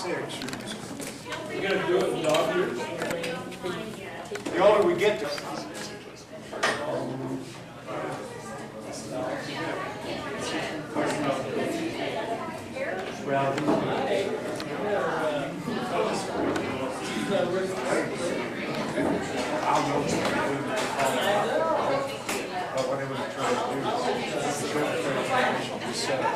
6. You're going to do it in dog years? The older we get, the I'll know what but what I was trying to do is to set up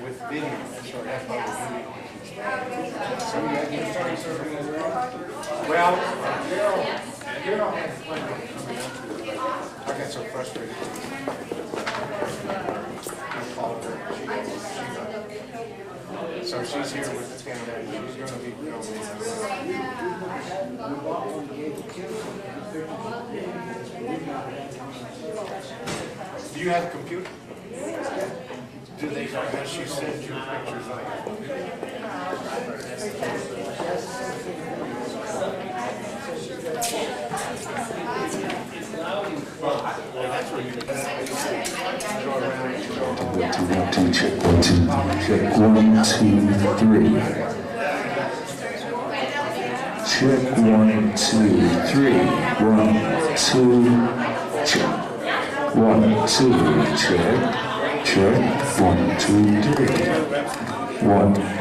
with video, so that's what well, Daryl had a plan on coming up. I got so frustrated. I called her. So she's here with the camera. She's going to be filming. Do you have a computer? Do they, has she sent you pictures like that's where you go around and go home. Check 1, 2, check 1, 2, 3. Check 1, 2, 3. 1, 2, check. 1, 2, check. Check 1, 2, 3. 1.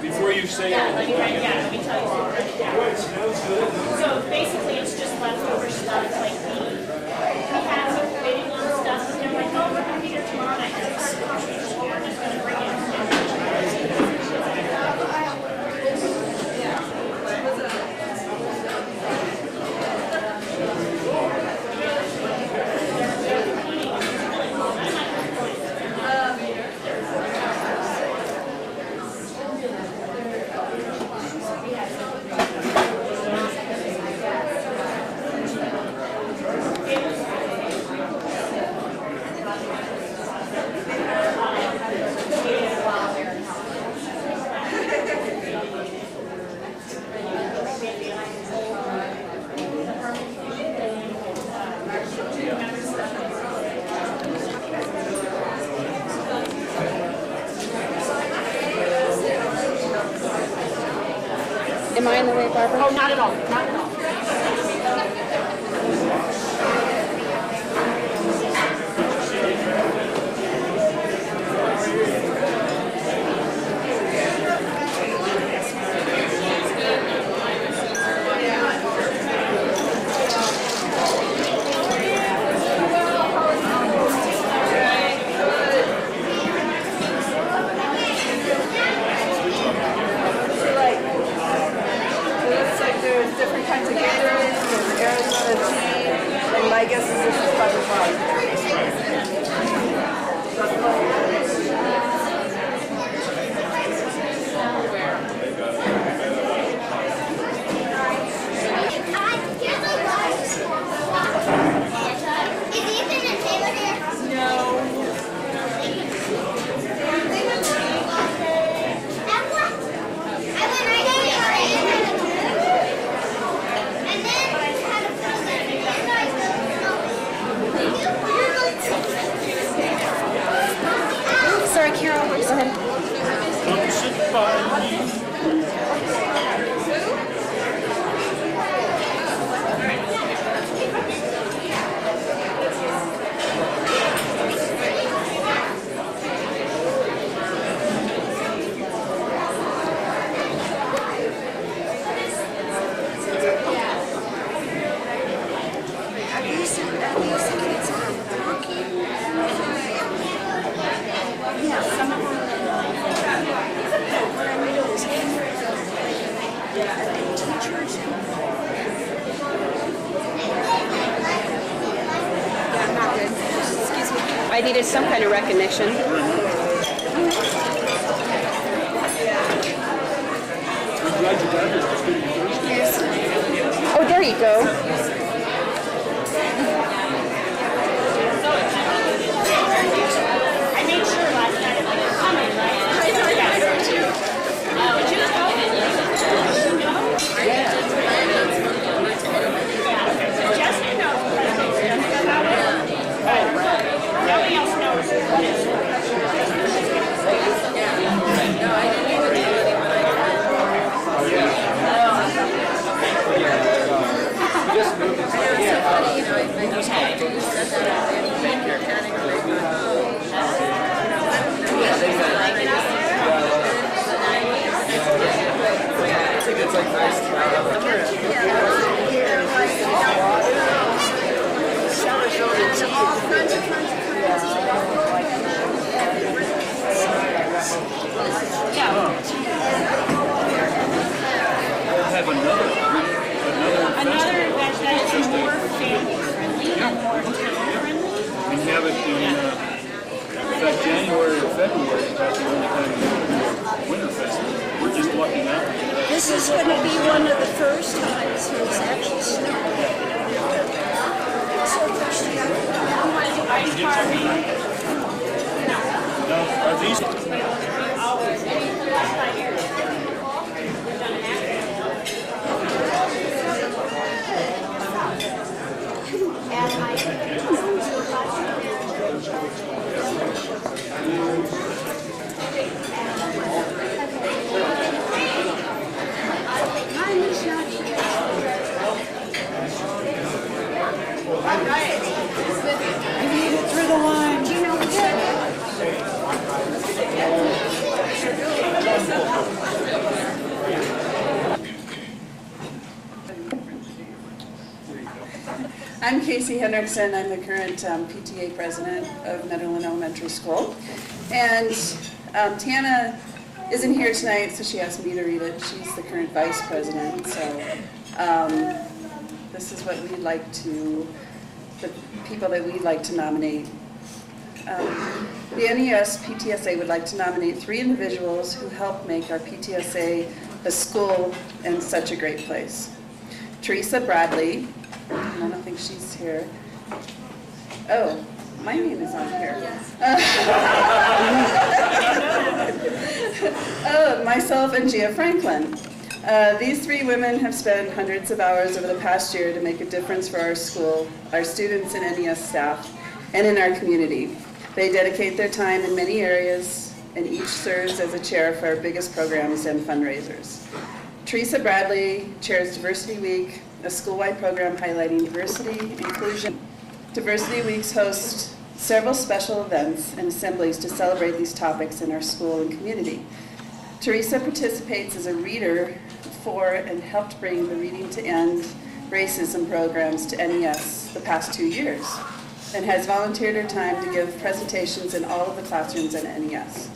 Before you say anything, let me tell you something. So basically, it's just leftover stuff. Like we had some bidding on stuff, and they're like, "Oh, we're gonna be here tomorrow night." We're just gonna bring it. Am I in the way, Barbara? Oh, not at all. Not at all. Different kinds of gators, there's Arizona tea, and my guess is this is probably fun. And then I had a friend that I needed some kind of recognition. I'm glad you got here. Oh, there you go. I made sure last night it was coming, right? Did you know? Jessica knows what it is. Jessica about it. Nobody else knows what it is. Another event that is more family friendly and more town friendly. We have it in fact, January or February, about the only time we do Winter Festival. We're just lucky now. This is going to be one of the first times it's actually snowed. So first year. Ice carving. Now, are these? Always. Through the line. Do you know what's I'm Casey Hendrickson. I'm the current PTA president of Nederland Elementary School. And Tana isn't here tonight, so she asked me to read it. She's the current vice president. So this is what we'd like to, the people that we'd like to nominate. The NES PTSA would like to nominate 3 individuals who helped make our PTSA a school and such a great place. Teresa Bradley, I don't think she's here. Oh, my name is on here. Myself and Gia Franklin. These 3 women have spent hundreds of hours over the past year to make a difference for our school, our students and NES staff, and in our community. They dedicate their time in many areas, and each serves as a chair for our biggest programs and fundraisers. Teresa Bradley chairs Diversity Week, a school-wide program highlighting diversity, inclusion. Diversity Weeks host several special events and assemblies to celebrate these topics in our school and community. Teresa participates as a reader for and helped bring the Reading to End racism programs to NES the past 2 years, and has volunteered her time to give presentations in all of the classrooms at NES.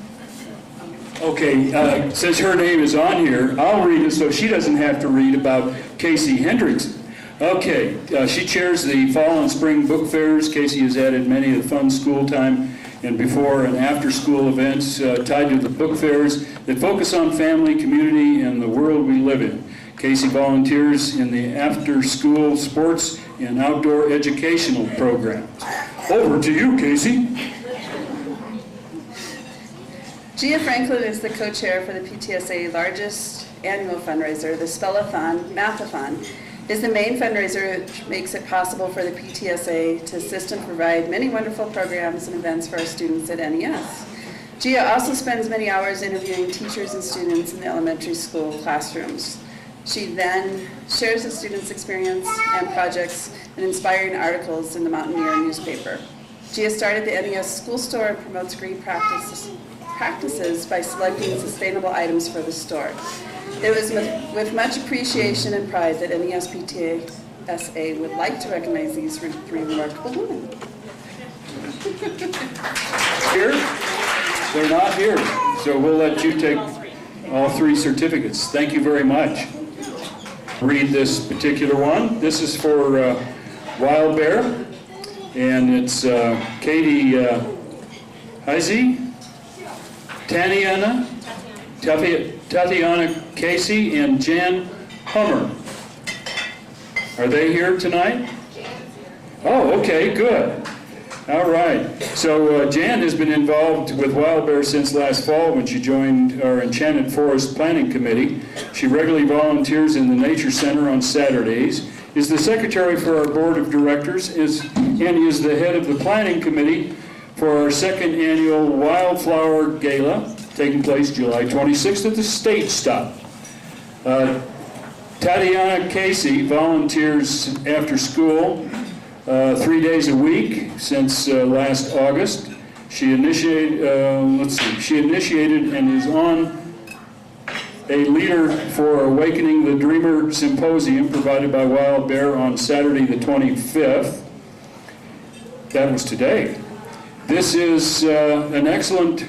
Okay, since her name is on here, I'll read it so she doesn't have to read about Casey Hendrickson. Okay, she chairs the fall and spring book fairs. Casey has added many of the fun school time and before and after school events tied to the book fairs that focus on family, community, and the world we live in. Casey volunteers in the after-school sports and outdoor educational programs. Over to you, Casey. Gia Franklin is the co-chair for the PTSA largest annual fundraiser, the Spellathon Mathathon. Is the main fundraiser which makes it possible for the PTSA to assist and provide many wonderful programs and events for our students at NES. Gia also spends many hours interviewing teachers and students in the elementary school classrooms. She then shares the students' experience and projects and inspiring articles in the Mountaineer newspaper. Gia started the NES school store and promotes green practices by selecting sustainable items for the store. It was with much appreciation and pride that NES PTSA would like to recognize these 3 remarkable women. Here? They're not here, so we'll let you take all 3 certificates. Thank you very much. Read this particular one. This is for Wild Bear. And it's Katie Heisey, Tatiana Casey, and Jan Hummer. Are they here tonight? Oh, okay, good. All right. So Jan has been involved with Wild Bear since last fall when she joined our Enchanted Forest Planning Committee. She regularly volunteers in the Nature Center on Saturdays, is the secretary for our board of directors, and is the head of the planning committee for our second annual Wildflower Gala, taking place July 26th at the Stage Stop. Tatiana Casey volunteers after school 3 days a week since last August. She initiated and is on a leader for Awakening the Dreamer Symposium provided by Wild Bear on Saturday the 25th. That was today. This is an excellent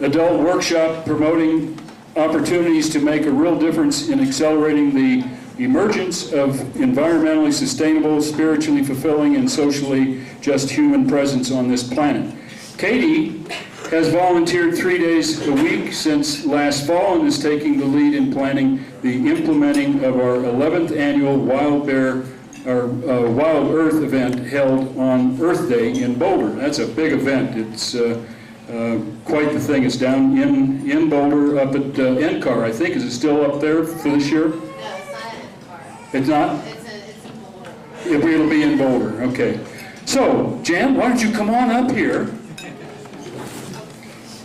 adult workshop promoting opportunities to make a real difference in accelerating the emergence of environmentally sustainable, spiritually fulfilling, and socially just human presence on this planet. Katie has volunteered 3 days a week since last fall and is taking the lead in planning the implementing of our 11th annual Wild Earth event held on Earth Day in Boulder. That's a big event. It's quite the thing. It's down in Boulder up at NCAR, I think. Is it still up there for this year? No, it's not at NCAR. It's not? It's in Boulder. It'll be in Boulder, okay. So, Jan, why don't you come on up here?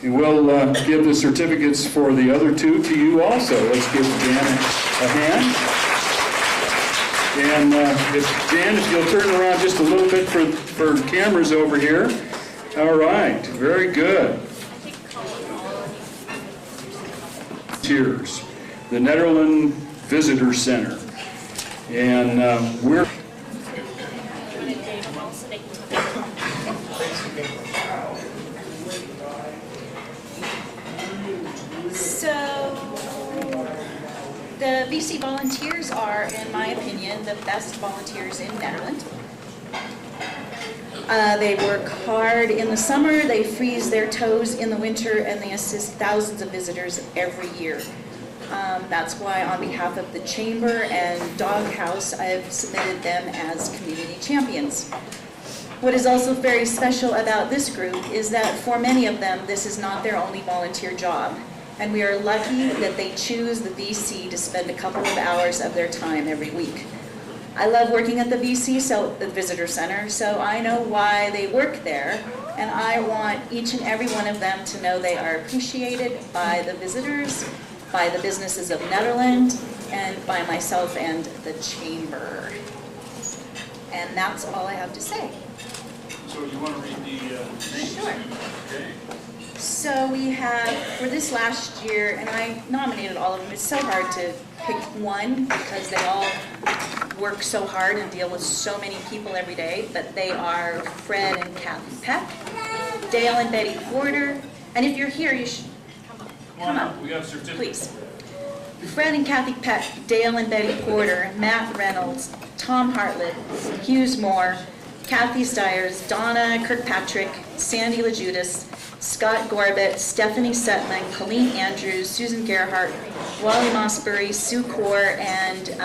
And we'll give the certificates for the other two to you also. Let's give Jan a hand. And Jan, if you'll turn around just a little bit for cameras over here. All right, very good. Cheers. The Nederland Visitor Center. And we're... So, the VC volunteers are, in my opinion, the best volunteers in Nederland. They work hard in the summer, they freeze their toes in the winter, and they assist thousands of visitors every year. That's why on behalf of the Chamber and Doghouse, I've submitted them as community champions. What is also very special about this group is that for many of them, this is not their only volunteer job. And we are lucky that they choose the VC to spend a couple of hours of their time every week. I love working at the VC, the Visitor Center, so I know why they work there, and I want each and every one of them to know they are appreciated by the visitors, by the businesses of Nederland, and by myself and the Chamber. And that's all I have to say. So you want to read the names? Sure. Okay. So we have, for this last year, and I nominated all of them, it's so hard to pick one because they all work so hard and deal with so many people every day, but they are Fred and Kathy Peck, Dale and Betty Porter, and if you're here, you should come up. We got certificates. Please. Fred and Kathy Peck, Dale and Betty Porter, Matt Reynolds, Tom Hartlett, Hughes Moore, Kathy Stiers, Donna Kirkpatrick, Sandy LaJudas, Scott Gorbett, Stephanie Setman, Colleen Andrews, Susan Gerhart, Wally Mossbury, Sue Core, and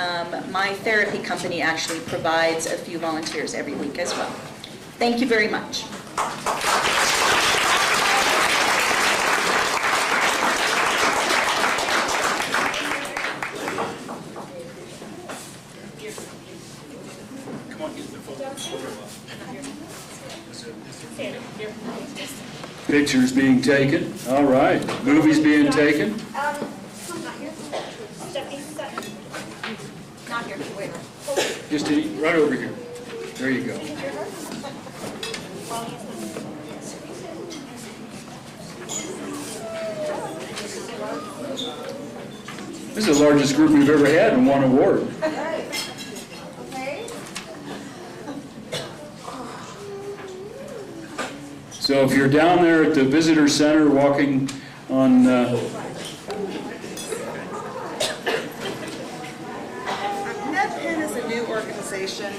my therapy company actually provides a few volunteers every week as well. Thank you very much. Come on, get the photo. Pictures being taken. All right. Movies being taken. Not here. Not here. Wait. Just right over here. There you go. This is the largest group we've ever had and won an award. So if you're down there at the visitor center walking on NetPen is a new organization.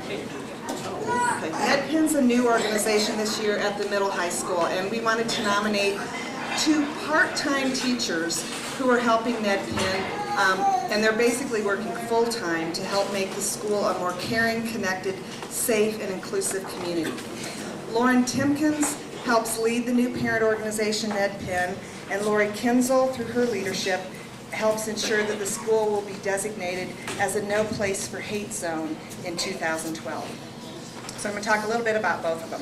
Okay. NEDPIN's a new organization this year at the middle high school, and we wanted to nominate 2 part-time teachers who are helping NEDPIN, and they're basically working full-time to help make the school a more caring, connected, safe, and inclusive community. Lauren Timkins helps lead the new parent organization NEDPIN, and Lori Kinzel, through her leadership, helps ensure that the school will be designated as a no place for hate zone in 2012. So I'm going to talk a little bit about both of them.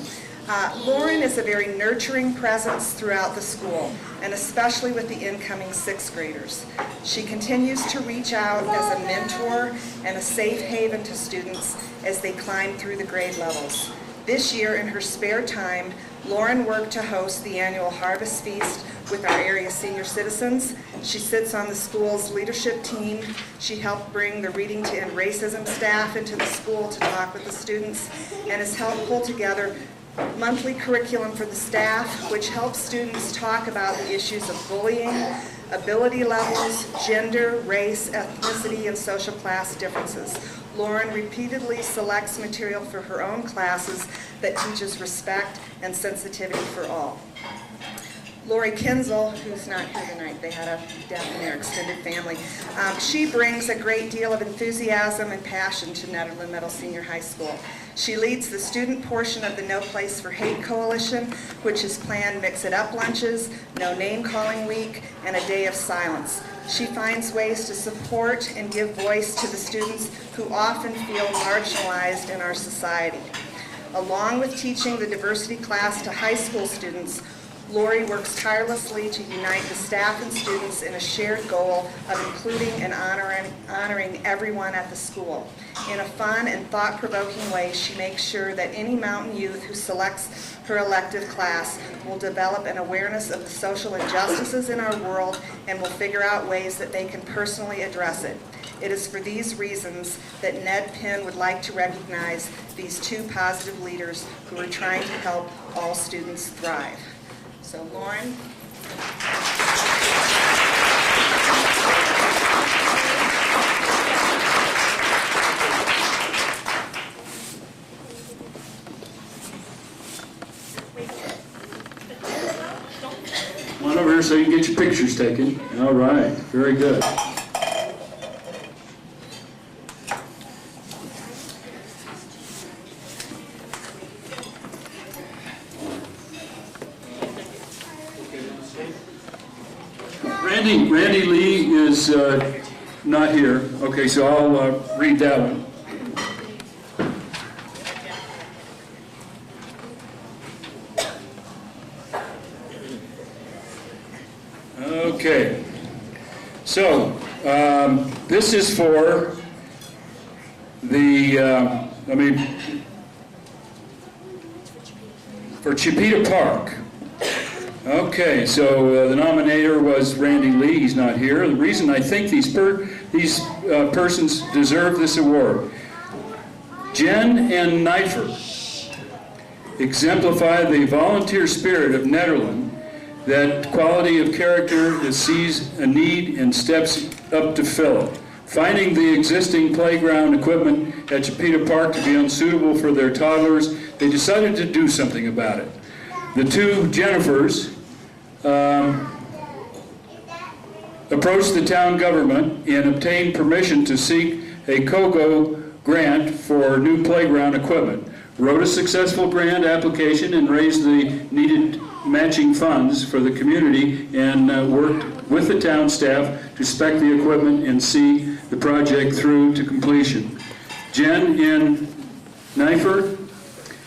Lauren is a very nurturing presence throughout the school, and especially with the incoming 6th graders. She continues to reach out as a mentor and a safe haven to students as they climb through the grade levels. This year, in her spare time, Lauren worked to host the annual Harvest Feast with our area senior citizens. She sits on the school's leadership team. She helped bring the Reading to End Racism staff into the school to talk with the students, and has helped pull together monthly curriculum for the staff, which helps students talk about the issues of bullying, ability levels, gender, race, ethnicity, and social class differences. Lauren repeatedly selects material for her own classes that teaches respect and sensitivity for all. Lori Kinzel, who's not here tonight, they had a death in their extended family, she brings a great deal of enthusiasm and passion to Nederland Middle Senior High School. She leads the student portion of the No Place for Hate Coalition, which has planned Mix-It-Up lunches, No Name Calling Week, and a day of silence. She finds ways to support and give voice to the students who often feel marginalized in our society. Along with teaching the diversity class to high school students, Lori works tirelessly to unite the staff and students in a shared goal of including and honoring everyone at the school. In a fun and thought-provoking way, she makes sure that any mountain youth who selects her elective class will develop an awareness of the social injustices in our world and will figure out ways that they can personally address it. It is for these reasons that NEDPIN would like to recognize these 2 positive leaders who are trying to help all students thrive. So, Lauren. Come on over here so you can get your pictures taken. All right, very good. Randy Lee is not here. Okay, so I'll read that one. Okay, so this is for the, for Chipeta Park. Okay, so the nominator was Randy Lee. He's not here. The reason I think these persons deserve this award. Jen and Neifer exemplify the volunteer spirit of Nederland, that quality of character that sees a need and steps up to fill it. Finding the existing playground equipment at Chipeta Park to be unsuitable for their toddlers, they decided to do something about it. The 2 Jennifers approached the town government and obtained permission to seek a COGO grant for new playground equipment. Wrote a successful grant application and raised the needed matching funds for the community, and worked with the town staff to spec the equipment and see the project through to completion. Jen and Neifer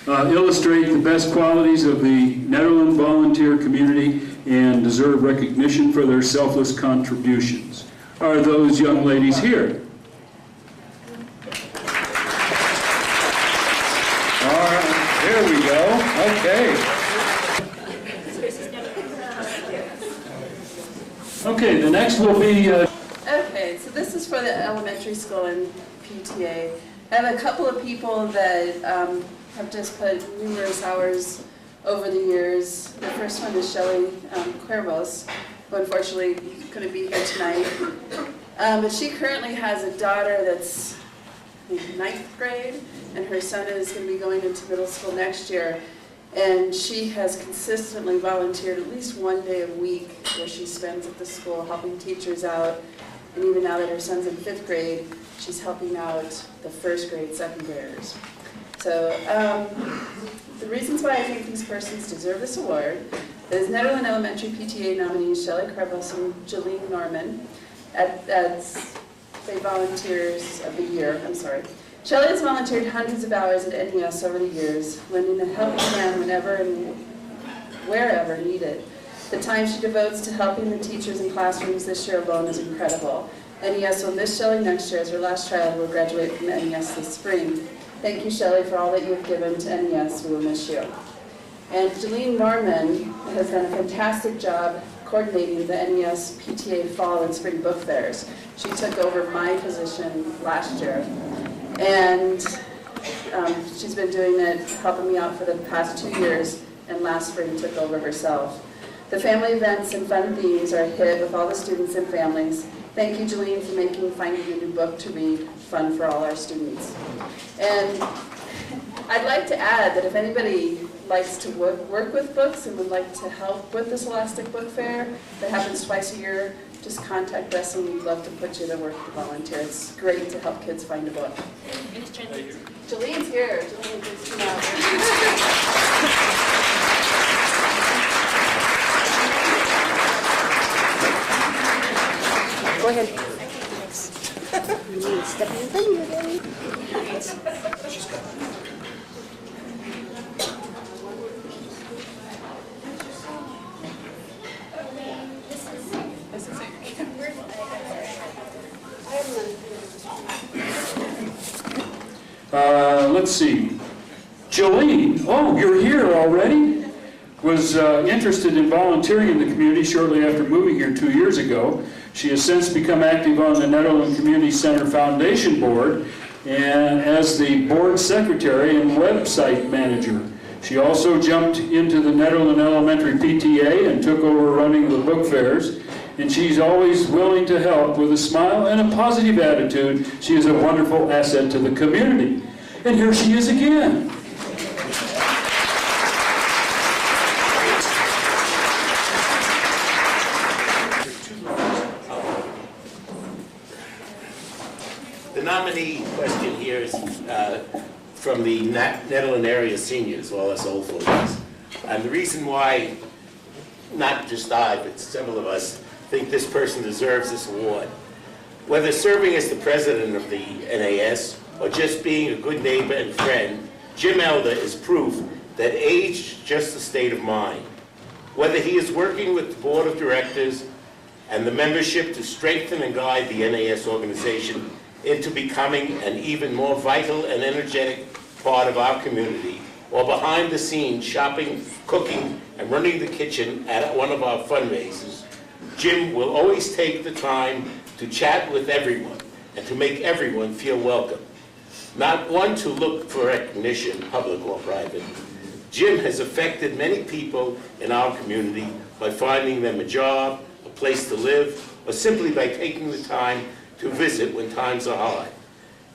illustrate the best qualities of the Nederland volunteer community and deserve recognition for their selfless contributions. Are those young ladies here? All right, there we go. Okay. Okay, the next will be... Okay, so this is for the elementary school and PTA. I have a couple of people that have just put numerous hours over the years. The first one is Shelley Cuervos, who unfortunately couldn't be here tonight. But she currently has a daughter that's I think, 9th grade, and her son is going to be going into middle school next year. And she has consistently volunteered at least one day a week where she spends at the school helping teachers out. And even now that her son's in 5th grade, she's helping out the 1st grade, 2nd graders. So the reasons why I think these persons deserve this award is Nederland Elementary PTA nominees Shelley Krebos and Jolene Norman as they volunteers of the year. I'm sorry. Shelley has volunteered hundreds of hours at NES over the years, lending a helping hand whenever and wherever needed. The time she devotes to helping the teachers in classrooms this year alone is incredible. NES will miss Shelley next year as her last child will graduate from NES this spring. Thank you, Shelley, for all that you have given to NES. We will miss you. And Jolene Norman has done a fantastic job coordinating the NES PTA Fall and Spring Book Fairs. She took over my position last year. And she's been doing it, helping me out for the past 2 years, and last spring took over herself. The family events and fun themes are a hit with all the students and families. Thank you, Jolene, for making finding a new book to read fun for all our students. And I'd like to add that if anybody likes to work with books and would like to help with the Scholastic Book Fair that happens twice a year, just contact us and we'd love to put you to work to volunteer. It's great to help kids find a book. Thanks, Jen. Jolene's here. Jolene, please come out. Go ahead. Thanks. You need to step in the thing, Debbie. She's got it. Let's see. Jolene, oh, you're here already? Was interested in volunteering in the community shortly after moving here 2 years ago. She has since become active on the Nederland Community Center Foundation Board and as the board secretary and website manager. She also jumped into the Nederland Elementary PTA and took over running the book fairs. And she's always willing to help with a smile and a positive attitude. She is a wonderful asset to the community. And here she is again. The nominee question here is from the Nederland area seniors, well, us old folks. And the reason why, not just I, but several of us, think this person deserves this award. Whether serving as the president of the NAS or just being a good neighbor and friend, Jim Elder is proof that age is just a state of mind. Whether he is working with the board of directors and the membership to strengthen and guide the NAS organization into becoming an even more vital and energetic part of our community, or behind the scenes shopping, cooking, and running the kitchen at one of our fundraisers, Jim will always take the time to chat with everyone and to make everyone feel welcome. Not one to look for recognition, public or private. Jim has affected many people in our community by finding them a job, a place to live, or simply by taking the time to visit when times are hard.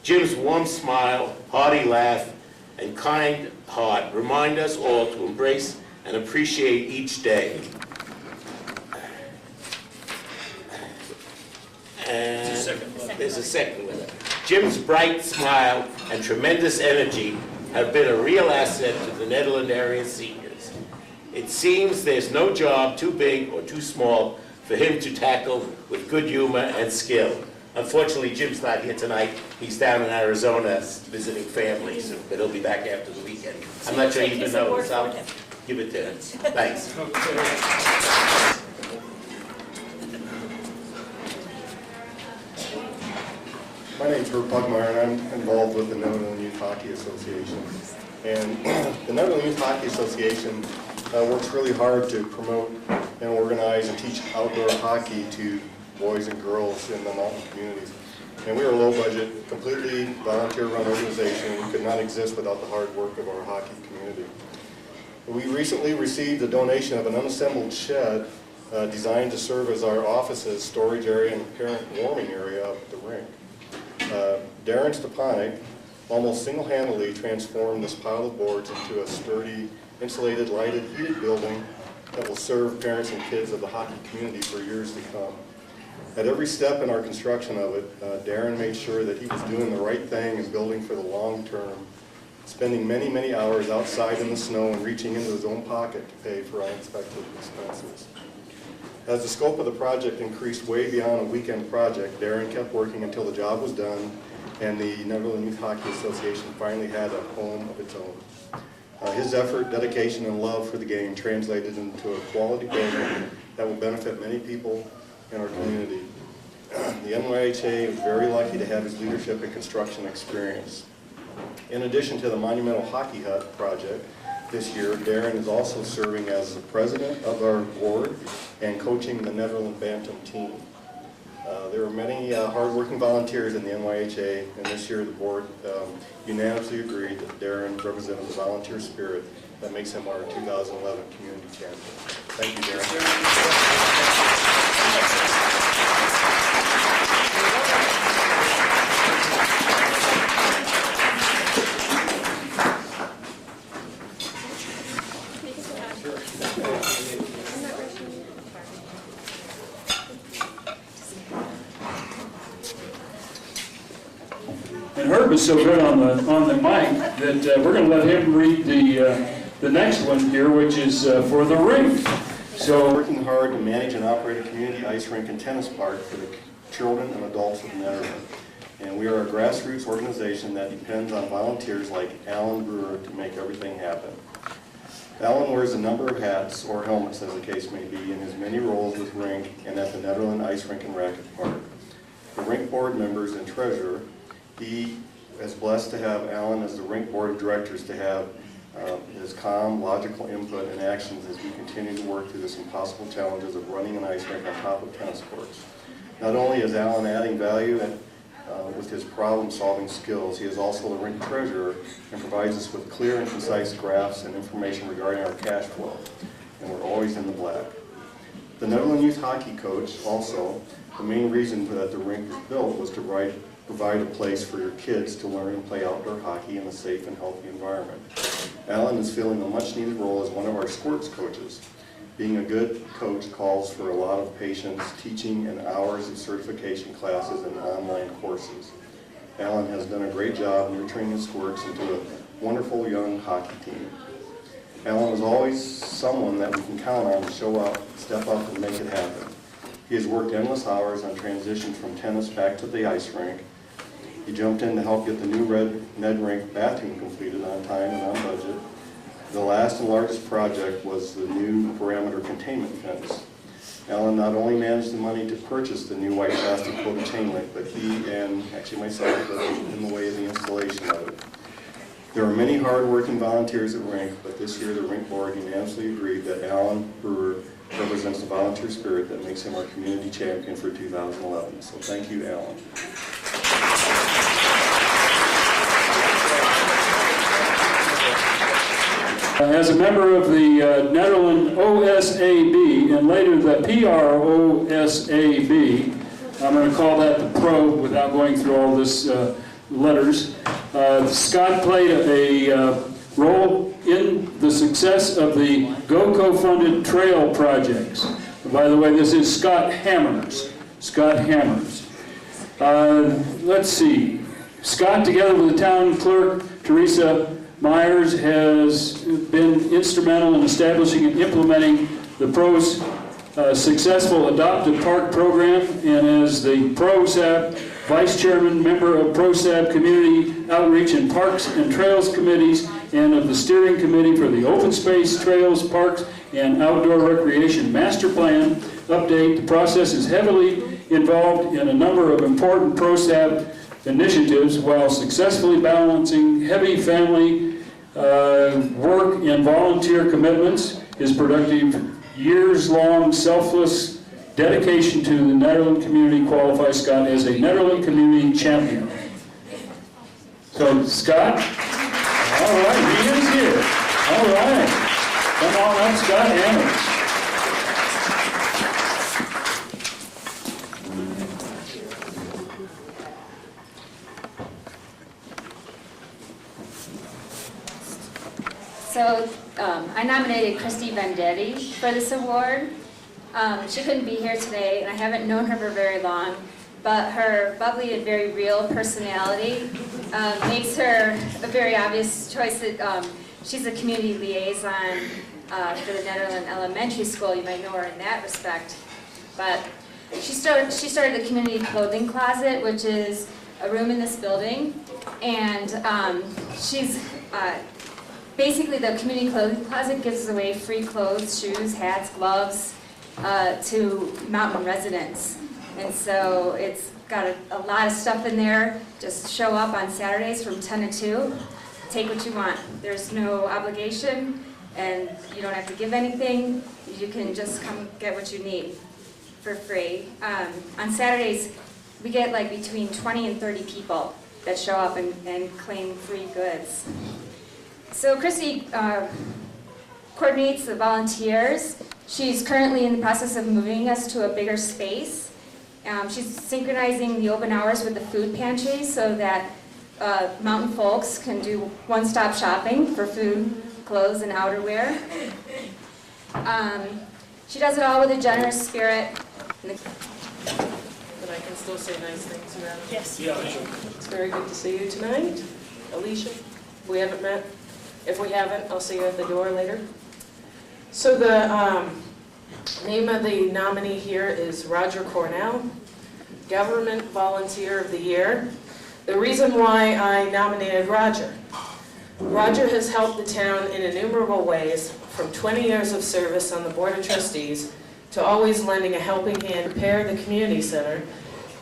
Jim's warm smile, hearty laugh, and kind heart remind us all to embrace and appreciate each day. And there's a second with it. Jim's bright smile and tremendous energy have been a real asset to the Nederland area seniors. It seems there's no job too big or too small for him to tackle with good humor and skill. Unfortunately, Jim's not here tonight. He's down in Arizona visiting families, but he'll be back after the weekend. I'm not sure you even know, so I'll give it to him. Thanks. My name's Herb Pugmire, and I'm involved with the Nederland Youth Hockey Association. And the Nederland Youth Hockey Association works really hard to promote and organize and teach outdoor hockey to boys and girls in the mountain communities. And we are a low-budget, completely volunteer-run organization. We could not exist without the hard work of our hockey community. We recently received a donation of an unassembled shed designed to serve as our offices, storage area, and parent warming area up at the rink. Darren Stepanek almost single-handedly transformed this pile of boards into a sturdy, insulated, lighted, heated building that will serve parents and kids of the hockey community for years to come. At every step in our construction of it, Darren made sure that he was doing the right thing and building for the long term, spending many, many hours outside in the snow and reaching into his own pocket to pay for unexpected expenses. As the scope of the project increased way beyond a weekend project, Darren kept working until the job was done and the Nederland Youth Hockey Association finally had a home of its own. His effort, dedication, and love for the game translated into a quality building that will benefit many people in our community. The NYHA was very lucky to have his leadership and construction experience. In addition to the Monumental Hockey Hut project this year, Darren is also serving as the president of our board and coaching the Nederland Bantam team. There are many hard-working volunteers in the NYHA, and this year the board unanimously agreed that Darren represented the volunteer spirit that makes him our 2011 community champion. Thank you, Darren. And Herb is so good on the mic that we're going to let him read the next one here, which is for the rink. So working hard to manage and operate a community ice rink and tennis park for the children and adults of Nederland. And we are a grassroots organization that depends on volunteers like Alan Brewer to make everything happen. Alan wears a number of hats, or helmets as the case may be, in his many roles with rink and at the Nederland Ice Rink and Racket Park. The rink board members and treasurer, he is blessed to have Alan as the rink board of directors to have his calm, logical input and actions as we continue to work through this impossible challenges of running an ice rink on top of tennis courts. Not only is Alan adding value with his problem-solving skills, he is also the rink treasurer and provides us with clear and concise graphs and information regarding our cash flow, and we're always in the black. The Nederland Youth Hockey coach also, the main reason for that the rink was built was to provide a place for your kids to learn and play outdoor hockey in a safe and healthy environment. Alan is filling a much-needed role as one of our sports coaches. Being a good coach calls for a lot of patience, teaching, and hours of certification classes and online courses. Alan has done a great job nurturing his squirts into a wonderful young hockey team. Alan is always someone that we can count on to show up, step up, and make it happen. He has worked endless hours on transitions from tennis back to the ice rink. He jumped in to help get the new Ned Rink bathroom completed on time and on budget. The last and largest project was the new perimeter containment fence. Alan not only managed the money to purchase the new white plastic coated chain link, but he and actually myself was in the way of the installation of it. There are many hard-working volunteers at Rink, but this year the Rink board unanimously agreed that Alan Brewer represents the volunteer spirit that makes him our community champion for 2011. So thank you, Alan. As a member of the Nederland OSAB and later the PROSAB, I'm going to call that the Pro without going through all this letters. Scott played a role in the success of the GOCO-funded trail projects. By the way, this is Scott Hammers. Scott Hammers. Let's see. Scott, together with the town clerk, Teresa Myers, has been instrumental in establishing and implementing the PRO's successful Adopted Park program, and as the PROSAB Vice Chairman, member of PROSAB Community Outreach and Parks and Trails Committees, and of the Steering Committee for the Open Space, Trails, Parks, and Outdoor Recreation Master Plan update. The process is heavily involved in a number of important PROSAB initiatives while successfully balancing heavy family work and volunteer commitments. His productive, years-long, selfless dedication to the Nederland community qualifies Scott as a Nederland community champion. So, Scott, all right, he is here. All right, come on up, Scott Hammers. I nominated Christy Vendetti for this award. She couldn't be here today, and I haven't known her for very long, but her bubbly and very real personality makes her a very obvious choice. She's a community liaison for the Nederland Elementary School. You might know her in that respect. But she started the community clothing closet, which is a room in this building, and she's basically the community clothing closet gives away free clothes, shoes, hats, gloves to mountain residents. And so it's got a lot of stuff in there. Just show up on Saturdays from 10 to 2. Take what you want. There's no obligation, and you don't have to give anything. You can just come get what you need for free. On Saturdays, we get like between 20 and 30 people that show up and claim free goods. So Christy coordinates the volunteers. She's currently in the process of moving us to a bigger space. She's synchronizing the open hours with the food pantry so that mountain folks can do one-stop shopping for food, clothes, and outerwear. She does it all with a generous spirit. But I can still say nice things around. Yes. Yeah. It's very good to see you tonight. Alicia, we haven't met. If we haven't, I'll see you at the door later. So the name of the nominee here is Roger Cornell, Government Volunteer of the Year. The reason why I nominated Roger has helped the town in innumerable ways, from 20 years of service on the Board of Trustees to always lending a helping hand to repair the community center,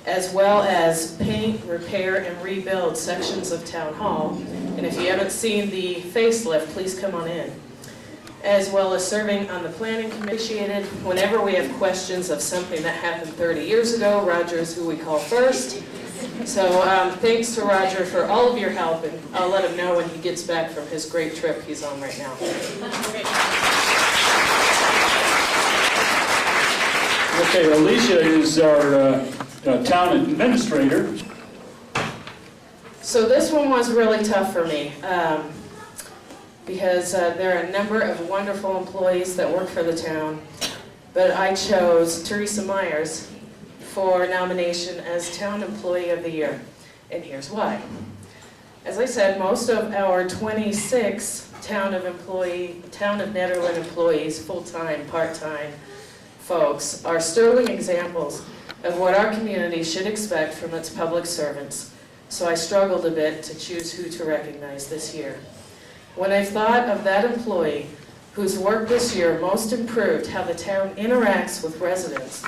as well as paint, repair, and rebuild sections of Town Hall. And if you haven't seen the facelift, please come on in. As well as serving on the planning commission. Whenever we have questions of something that happened 30 years ago, Roger is who we call first. So thanks to Roger for all of your help, and I'll let him know when he gets back from his great trip he's on right now. Okay, Alicia is our town administrator. So this one was really tough for me because there are a number of wonderful employees that work for the town, but I chose Teresa Myers for nomination as Town Employee of the Year, and here's why. As I said, most of our 26 Town of Nederland employees, full-time, part-time folks, are sterling examples of what our community should expect from its public servants. So I struggled a bit to choose who to recognize this year. When I thought of that employee whose work this year most improved how the town interacts with residents,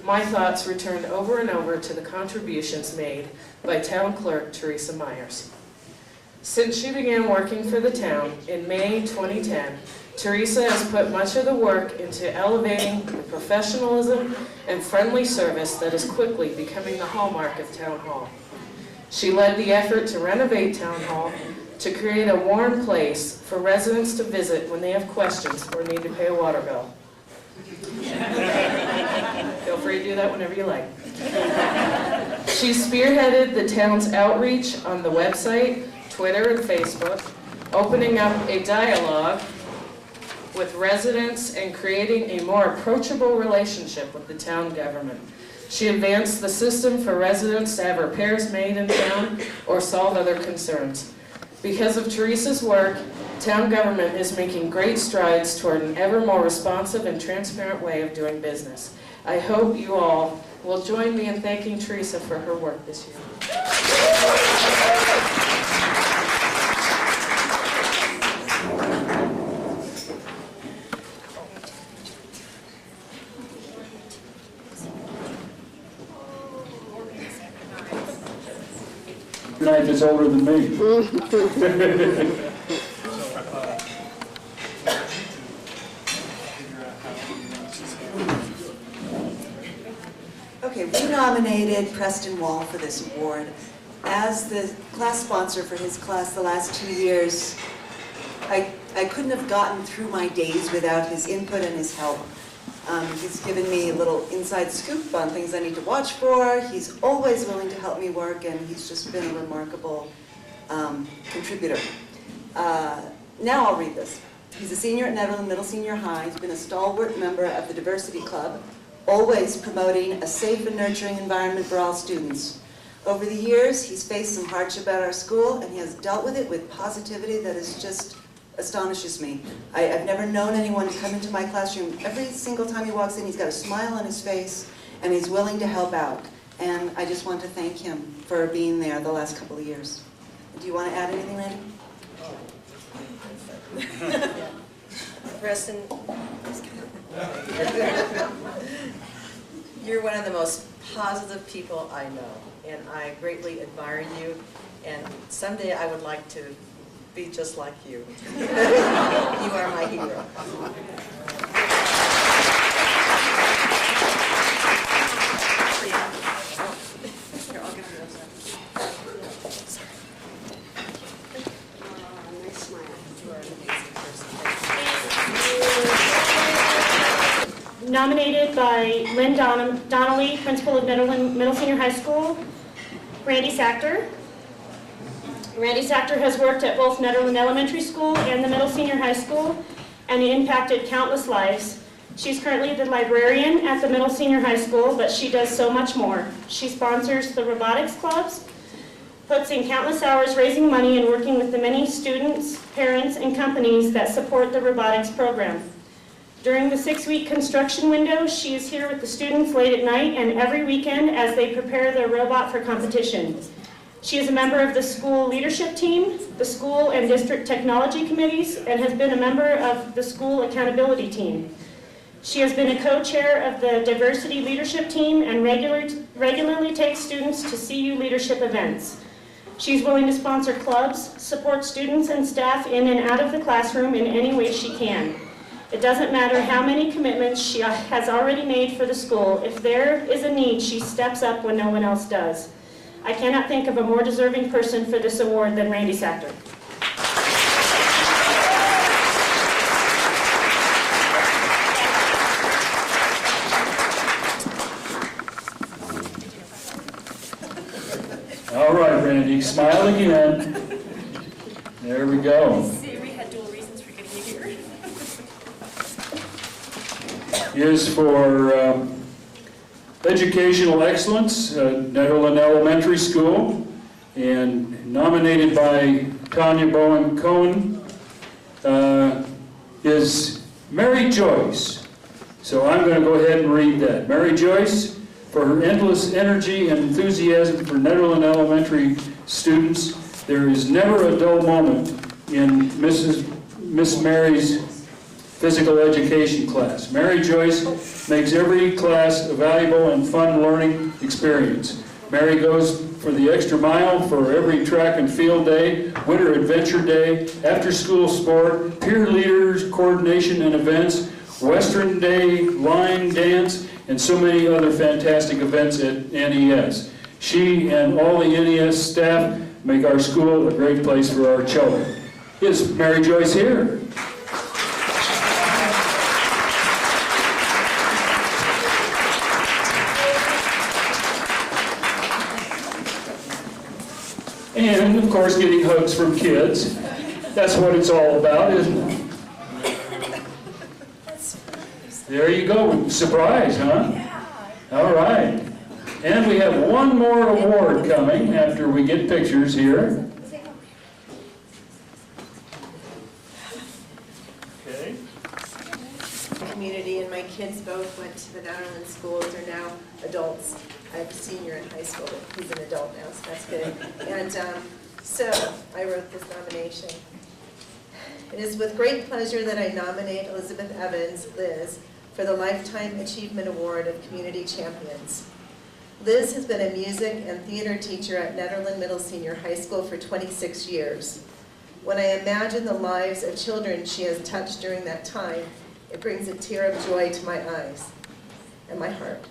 my thoughts returned over and over to the contributions made by Town Clerk Teresa Myers. Since she began working for the town in May 2010, Teresa has put much of the work into elevating the professionalism and friendly service that is quickly becoming the hallmark of Town Hall. She led the effort to renovate Town Hall, to create a warm place for residents to visit when they have questions or need to pay a water bill. Feel free to do that whenever you like. She spearheaded the town's outreach on the website, Twitter, and Facebook, opening up a dialogue with residents and creating a more approachable relationship with the town government. She advanced the system for residents to have repairs made in town or solve other concerns. Because of Teresa's work, town government is making great strides toward an ever more responsive and transparent way of doing business. I hope you all will join me in thanking Teresa for her work this year. Your knife is older than me. Okay, we nominated Preston Wall for this award. As the class sponsor for his class the last 2 years, I couldn't have gotten through my days without his input and his help. He's given me a little inside scoop on things I need to watch for. He's always willing to help me work, and he's just been a remarkable contributor. Now I'll read this. He's a senior at Nederland Middle Senior High. He's been a stalwart member of the Diversity Club, always promoting a safe and nurturing environment for all students. Over the years, he's faced some hardship at our school, and he has dealt with it with positivity that is just astonishes me. I've never known anyone to come into my classroom. Every single time he walks in, he's got a smile on his face, and he's willing to help out. And I just want to thank him for being there the last couple of years. Do you want to add anything, Randy? Preston, you're one of the most positive people I know, and I greatly admire you, and someday I would like to be just like you. You are my hero. Nominated by Lynn Donnelly, principal of Nederland Middle Senior High School, Randy Sachter. Randy Sachter has worked at both Nederland Elementary School and the Middle Senior High School and impacted countless lives. She's currently the librarian at the Middle Senior High School, but she does so much more. She sponsors the robotics clubs, puts in countless hours raising money and working with the many students, parents, and companies that support the robotics program. During the 6-week construction window, she is here with the students late at night and every weekend as they prepare their robot for competition. She is a member of the school leadership team, the school and district technology committees, and has been a member of the school accountability team. She has been a co-chair of the diversity leadership team and regularly takes students to CU leadership events. She's willing to sponsor clubs, support students and staff in and out of the classroom in any way she can. It doesn't matter how many commitments she has already made for the school. If there is a need, she steps up when no one else does. I cannot think of a more deserving person for this award than Randy Sachter. All right, Randy, smile again. There we go. See, we had dual reasons for getting you here. Is for educational excellence, Nederland Elementary School, and nominated by Tanya Bowen-Cohen is Mary Joyce. So I'm going to go ahead and read that. Mary Joyce, for her endless energy and enthusiasm for Nederland Elementary students, there is never a dull moment in Miss Mary's physical education class. Mary Joyce makes every class a valuable and fun learning experience. Mary goes for the extra mile for every track and field day, winter adventure day, after-school sport, peer leaders, coordination and events, Western Day, line dance, and so many other fantastic events at NES. She and all the NES staff make our school a great place for our children. Is Mary Joyce here? And, of course, getting hugs from kids. That's what it's all about, isn't it? There you go. Surprise, huh? All right. And we have one more award coming after we get pictures here. Okay. Community, and my kids both went to the Nederland schools. They're now adults. I have a senior in high school. He's an adult now, so that's good. And so I wrote this nomination. It is with great pleasure that I nominate Elizabeth Evans, Liz, for the Lifetime Achievement Award of Community Champions. Liz has been a music and theater teacher at Nederland Middle Senior High School for 26 years. When I imagine the lives of children she has touched during that time, it brings a tear of joy to my eyes and my heart.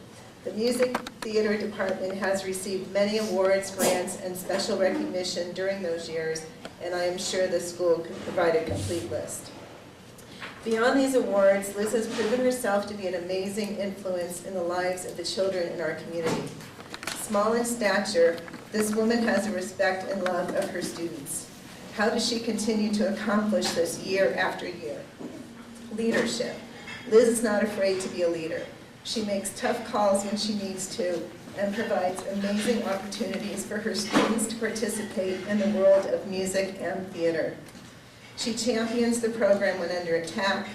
The music theater department has received many awards, grants, and special recognition during those years, and I am sure the school could provide a complete list. Beyond these awards, Liz has proven herself to be an amazing influence in the lives of the children in our community. Small in stature, this woman has a respect and love of her students. How does she continue to accomplish this year after year? Leadership. Liz is not afraid to be a leader. She makes tough calls when she needs to and provides amazing opportunities for her students to participate in the world of music and theater. She champions the program when under attack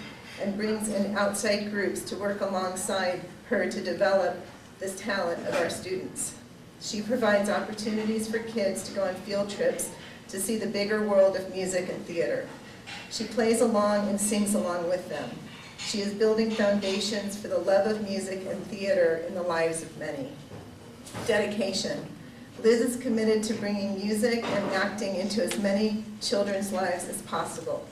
and brings in outside groups to work alongside her to develop this talent of our students. She provides opportunities for kids to go on field trips to see the bigger world of music and theater. She plays along and sings along with them. She is building foundations for the love of music and theater in the lives of many. Dedication. Liz is committed to bringing music and acting into as many children's lives as possible.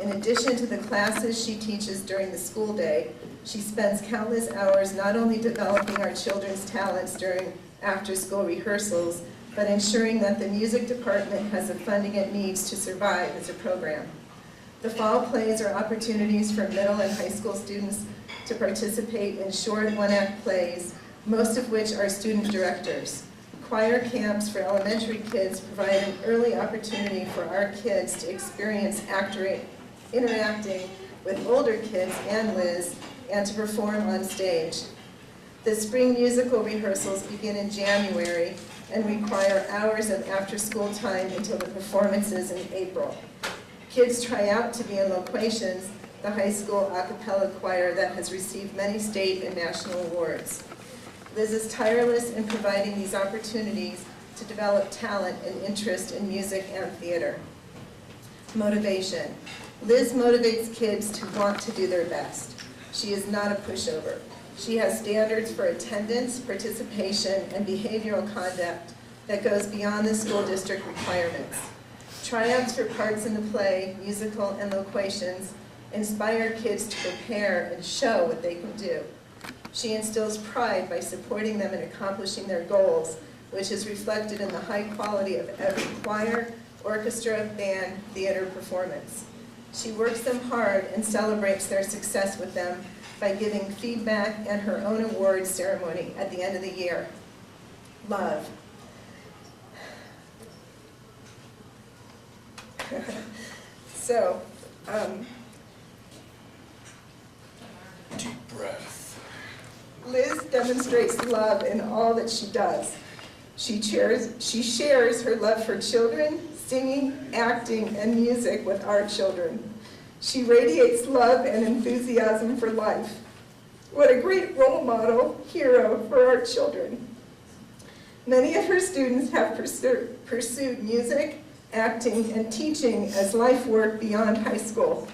In addition to the classes she teaches during the school day, she spends countless hours not only developing our children's talents during after-school rehearsals, but ensuring that the music department has the funding it needs to survive as a program. The fall plays are opportunities for middle and high school students to participate in short one-act plays, most of which are student directors. Choir camps for elementary kids provide an early opportunity for our kids to experience interacting with older kids and Liz, and to perform on stage. The spring musical rehearsals begin in January and require hours of after-school time until the performances in April. Kids try out to be in Loquations, the high school a cappella choir that has received many state and national awards. Liz is tireless in providing these opportunities to develop talent and interest in music and theater. Motivation. Liz motivates kids to want to do their best. She is not a pushover. She has standards for attendance, participation, and behavioral conduct that goes beyond the school district requirements. Tryouts for parts in the play, musical, and Loquations inspire kids to prepare and show what they can do. She instills pride by supporting them in accomplishing their goals, which is reflected in the high quality of every choir, orchestra, band, theater performance. She works them hard and celebrates their success with them by giving feedback and her own awards ceremony at the end of the year. Love. So, deep breath. Liz demonstrates love in all that she does. She shares her love for children, singing, acting, and music with our children. She radiates love and enthusiasm for life. What a great role model, hero for our children. Many of her students have pursued music, acting, and teaching as life work beyond high school.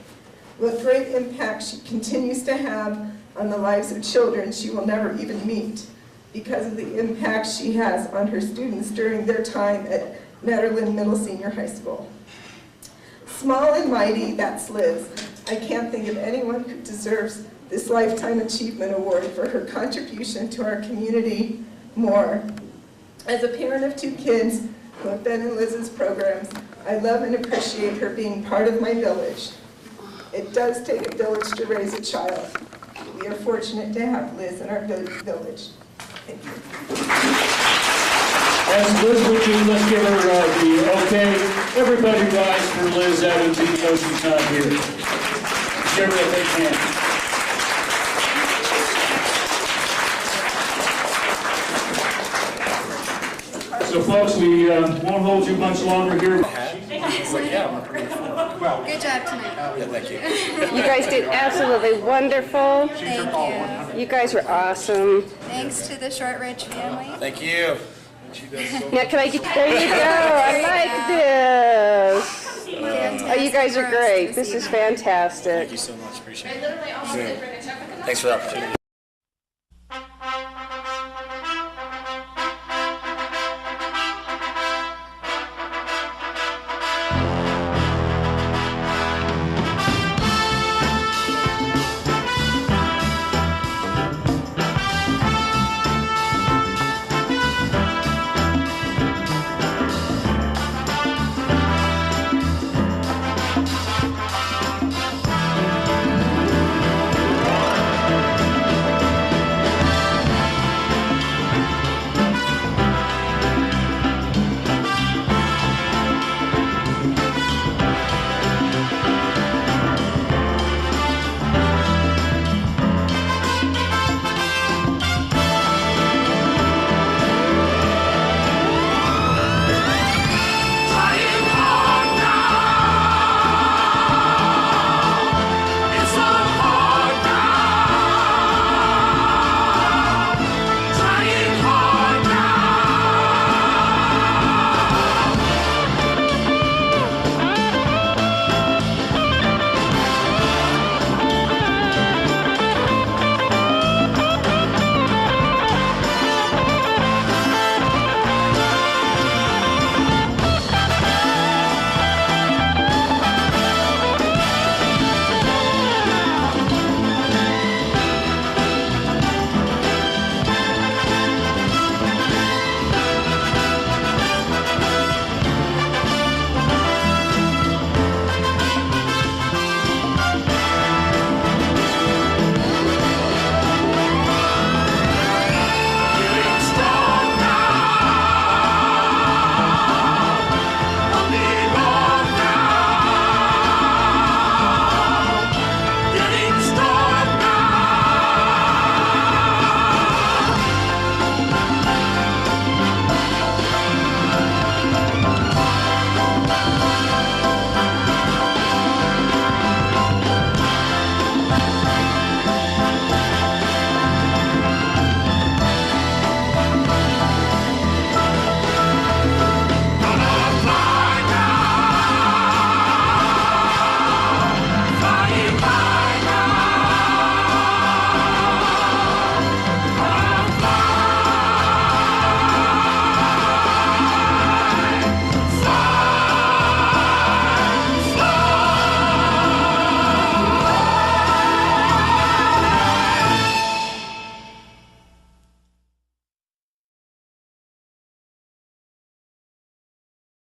What great impact she continues to have on the lives of children she will never even meet because of the impact she has on her students during their time at Nederland Middle Senior High School. Small and mighty, that's Liz. I can't think of anyone who deserves this Lifetime Achievement Award for her contribution to our community more. As a parent of 2 kids who have been in Liz's programs, I love and appreciate her being part of my village. It does take a village to raise a child. We are fortunate to have Liz in our village. Thank you. As Liz would do, let's give her the okay. Everybody rise for Liz Evans, even though she's not here. Give her a big hand. So folks, we won't hold you much longer here. Good job tonight. Yeah, thank you. You guys did absolutely wonderful. Thank you. You guys were awesome. Thanks to the Shortridge family. Thank you. Now can I get, there you go, I like this. Oh, you guys are great. This is fantastic. Thank you so much. Appreciate it. Thanks for the opportunity.